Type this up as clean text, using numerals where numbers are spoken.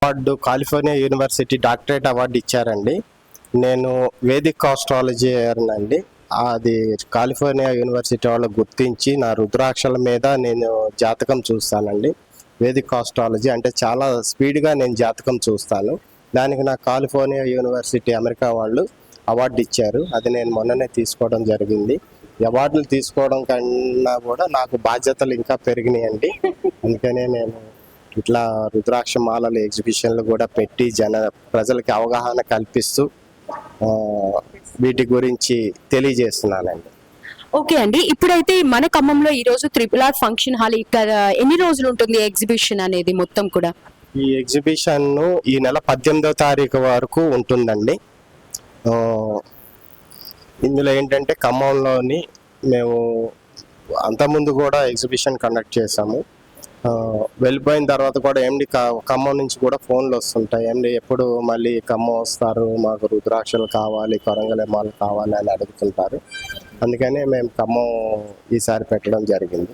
Award California university doctorate award ఇచ్చారండి. నేను Vedic astrology అండి. అది కాలిఫోర్నియా యూనివర్సిటీ వాళ్ళు గుర్తించి నా రుద్రాక్షల మీద నేను జాతకం చూస్తానండి. వేదిక్ ఆస్ట్రాలజీ అంటే చాలా స్పీడ్గా నేను జాతకం చూస్తాను. దానికి నాకు కాలిఫోర్నియా యూనివర్సిటీ అమెరికా వాళ్ళు అవార్డు ఇచ్చారు. అది నేను మొన్ననే తీసుకోవడం జరిగింది. అవార్డులు తీసుకోవడం కన్నా కూడా నాకు బాధ్యతలు ఇంకా పెరిగినాయండి. అందుకనే నేను ఇట్లా రుద్రాక్ష మాలలు ఎగ్జిబిషన్లు కూడా పెట్టి ప్రజలకి అవగాహన కల్పిస్తూ వీటి గురించి తెలియజేస్తున్నానండి. ఓకే అండి, ఇప్పుడైతే మన ఖమ్మంలో ఈ రోజు RRR ఫంక్షన్ హాల్ ఇక్కడ ఎన్ని రోజులు ఉంటుంది ఎగ్జిబిషన్ అనేది మొత్తం కూడా? ఈ ఎగ్జిబిషన్ ఈ నెల 18వ తారీఖు వరకు ఉంటుందండి. ఇందులో ఏంటంటే ఖమ్మంలోని మేము అంతకుముందు కూడా ఎగ్జిబిషన్ కండక్ట్ చేసాము. వెళ్ళిపోయిన తర్వాత కూడా ఖమ్మం నుంచి కూడా ఫోన్లు వస్తుంటాయి. ఎప్పుడు మళ్ళీ ఖమ్మం వస్తారు, మాకు రుద్రాక్షలు కావాలి, కొరంగలెమాలు కావాలి అని అడుగుతుంటారు. అందుకనే మేము ఖమ్మం ఈసారి పెట్టడం జరిగింది.